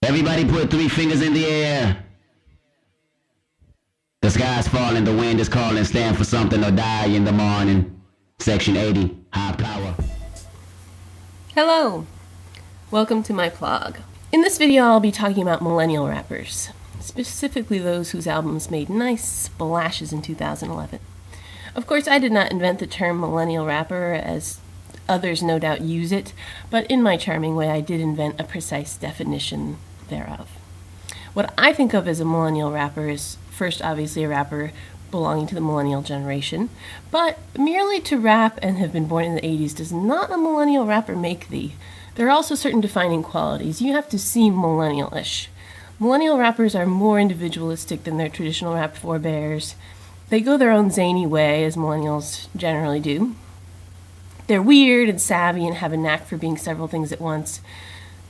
Everybody put 3 fingers in the air. The sky's falling, the wind is calling, stand for something or die in the morning. Section 80, high power. Hello! Welcome to my blog. In this video I'll be talking about millennial rappers, specifically those whose albums made nice splashes in 2011. Of course, I did not invent the term millennial rapper, as others no doubt use it, but in my charming way I did invent a precise definition thereof. What I think of as a millennial rapper is first obviously a rapper belonging to the millennial generation, but merely to rap and have been born in the 80s does not a millennial rapper make thee. There are also certain defining qualities. You have to seem millennial-ish. Millennial rappers are more individualistic than their traditional rap forebears. They go their own zany way, as millennials generally do. They're weird and savvy and have a knack for being several things at once.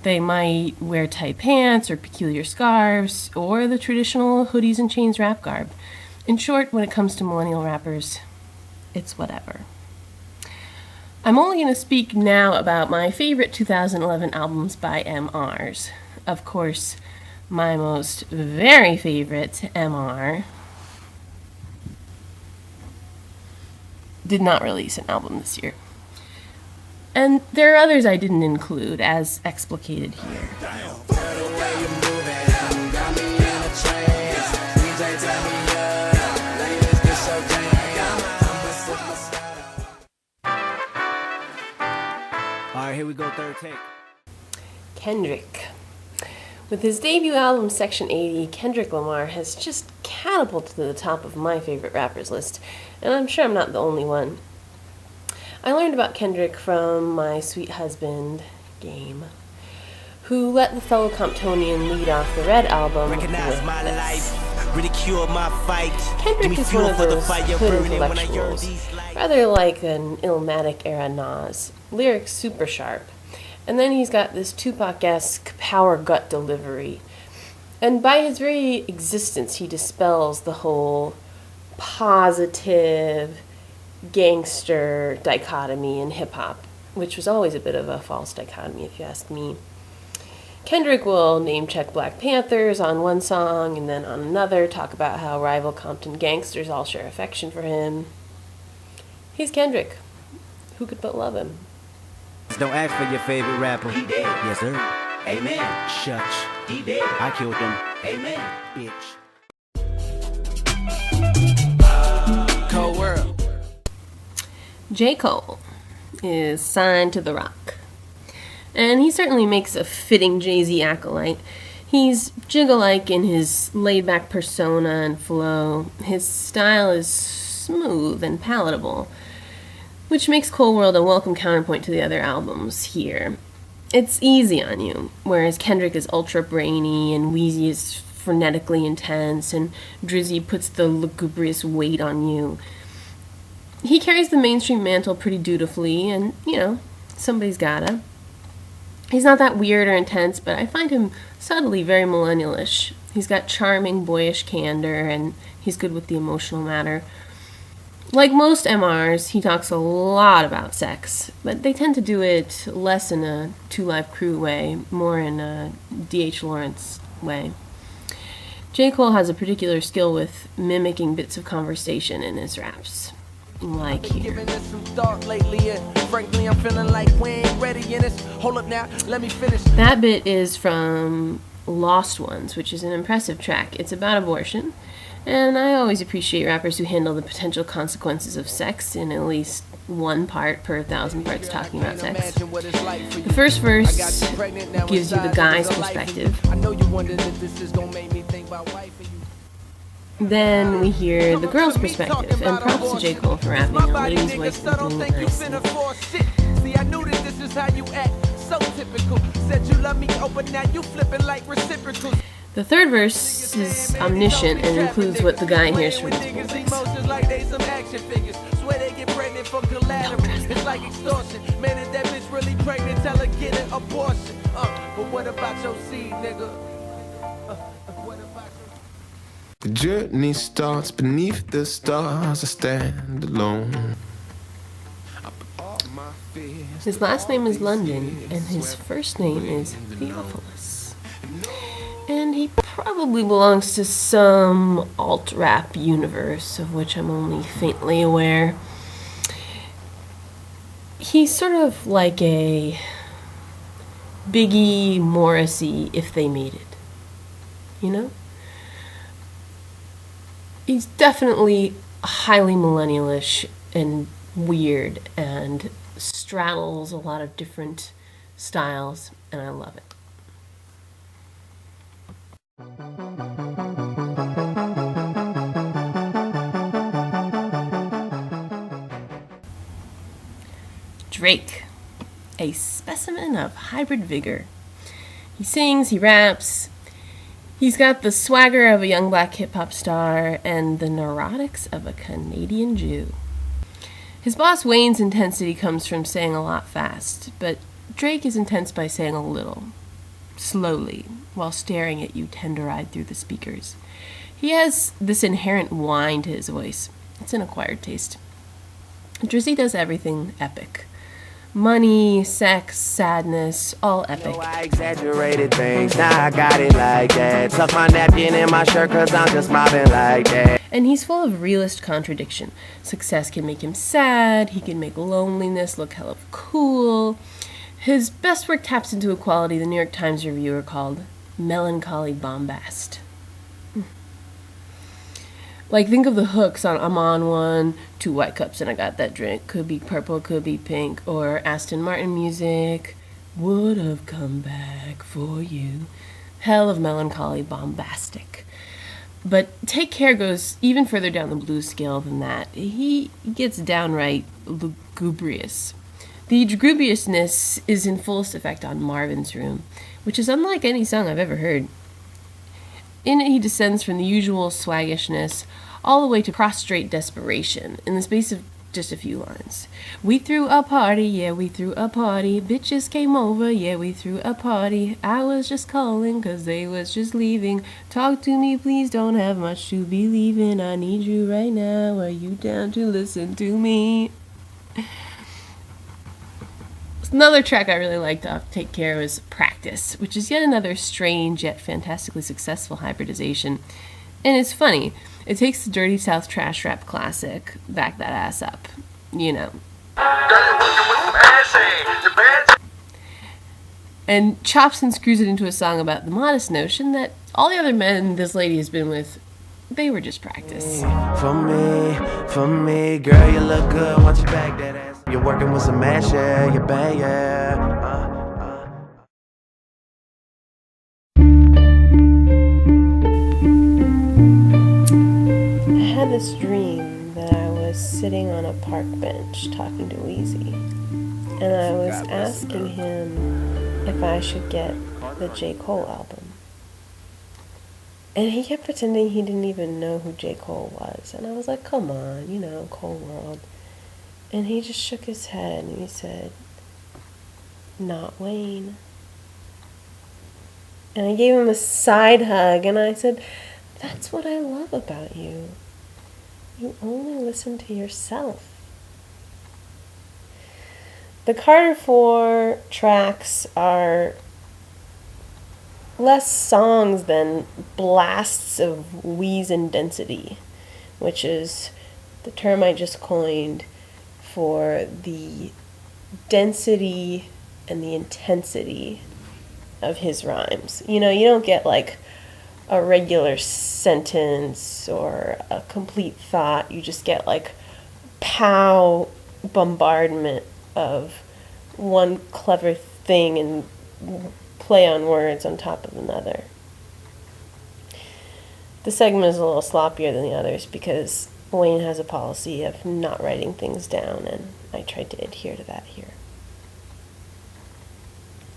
They might wear tight pants or peculiar scarves or the traditional hoodies and chains rap garb. In short, when it comes to millennial rappers, it's whatever. I'm only going to speak now about my favorite 2011 albums by MRs. Of course, my most very favorite MR did not release an album this year. And there are others I didn't include, as explicated here. Alright, here we go, third take. Kendrick. With his debut album, Section 80, Kendrick Lamar has just catapulted to the top of my favorite rappers list, and I'm sure I'm not the only one. I learned about Kendrick from my sweet husband, Game, who let the fellow Comptonian lead off the Red album with this. Ridicule my fight. Kendrick is one of those hood intellectuals, rather like an Illmatic-era Nas. Lyrics super sharp. And then he's got this Tupac-esque power gut delivery. And by his very existence, he dispels the whole positive gangster dichotomy in hip-hop, which was always a bit of a false dichotomy, if you ask me. Kendrick will name-check Black Panthers on one song, and then on another talk about how rival Compton gangsters all share affection for him. He's Kendrick. Who could but love him? Don't ask for your favorite rapper. He dead. Yes, sir. Amen. Shucks. He dead. I killed him. Amen. Bitch. Cold world. J. Cole is signed to The Rock. And he certainly makes a fitting Jay-Z acolyte. He's jiggle-like in his laid-back persona and flow. His style is smooth and palatable, which makes Cold World a welcome counterpoint to the other albums here. It's easy on you, whereas Kendrick is ultra-brainy and Wheezy is frenetically intense and Drizzy puts the lugubrious weight on you. He carries the mainstream mantle pretty dutifully, and, somebody's gotta. He's not that weird or intense, but I find him subtly very millennial-ish. He's got charming, boyish candor, and he's good with the emotional matter. Like most MRs, he talks a lot about sex, but they tend to do it less in a Two Live Crew way, more in a D.H. Lawrence way. J. Cole has a particular skill with mimicking bits of conversation in his raps. Like here. That bit is from Lost Ones, which is an impressive track. It's about abortion, and I always appreciate rappers who handle the potential consequences of sex in at least one part per 1,000 parts talking about sex. The first verse gives you the guy's perspective. Then we hear the girl's perspective, and props to J. Cole for rapping a lady's voice and doing it nicely. The third verse is omniscient and includes what the guy hears from his voice. The journey starts beneath the stars. I stand alone. His last name is London, and his first name is Theophilus. And he probably belongs to some alt-rap universe of which I'm only faintly aware. He's sort of like a Biggie, Morrissey, if they made it. You know? He's definitely highly millennialish and weird and straddles a lot of different styles, and I love it. Drake, a specimen of hybrid vigor. He sings, he raps, he's got the swagger of a young black hip-hop star and the neurotics of a Canadian Jew. His boss Wayne's intensity comes from saying a lot fast, but Drake is intense by saying a little, slowly, while staring at you tender-eyed through the speakers. He has this inherent whine to his voice. It's an acquired taste. Drizzy does everything epic. Money, sex, sadness, all epic. I exaggerated things, now I got it like that. Tuck my napkin in my shirt cause I'm just mobbing like that. And he's full of realist contradiction. Success can make him sad, he can make loneliness look hella cool. His best work taps into a quality the New York Times reviewer called melancholy bombast. Like, think of the hooks on I'm on one, 2 white cups and I got that drink. Could be purple, could be pink, or Aston Martin music. Would have come back for you. Hell of melancholy bombastic. But Take Care goes even further down the blues scale than that. He gets downright lugubrious. The lugubriousness is in fullest effect on Marvin's Room, which is unlike any song I've ever heard. In it, he descends from the usual swaggishness all the way to prostrate desperation in the space of just a few lines. We threw a party, yeah, we threw a party. Bitches came over, yeah, we threw a party. I was just calling, cause they was just leaving. Talk to me, please, don't have much to believe in. I need you right now, are you down to listen to me? Another track I really liked off Take Care was Practice, which is yet another strange yet fantastically successful hybridization. And it's funny. It takes the Dirty South trash rap classic, Back That Ass Up, you know. And chops and screws it into a song about the modest notion that all the other men this lady has been with, they were just practice. For me, girl, you look good once you back that ass. You're working with some ass, yeah, you bang, yeah. I had this dream that I was sitting on a park bench talking to Weezy, and I was asking him if I should get the J. Cole album. And he kept pretending he didn't even know who J. Cole was. And I was like, come on, you know, Cole World. And he just shook his head and he said, not Wayne. And I gave him a side hug and I said, that's what I love about you. You only listen to yourself. The Carter 4 tracks are less songs than blasts of wheeze and density, which is the term I just coined for the density and the intensity of his rhymes. You know, you don't get like a regular sentence or a complete thought. You just get like pow bombardment of one clever thing and play on words on top of another. The segment is a little sloppier than the others because Wayne has a policy of not writing things down, and I tried to adhere to that here.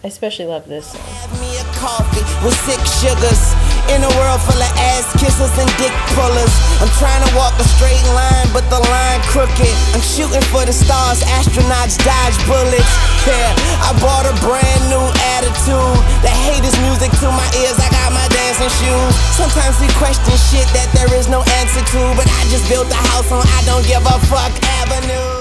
I especially love this song. Have me a coffee with 6 sugars. In a world full of ass kissers and dick pullers. I'm trying to walk a straight line, but the line crooked. I'm shooting for the stars, astronauts dodge bullets. Yeah, I bought a brand new attitude. The haters music to my ears, I got my dancing shoes. Sometimes we question shit that there is no answer to, but I just built a house on I don't give a fuck avenue.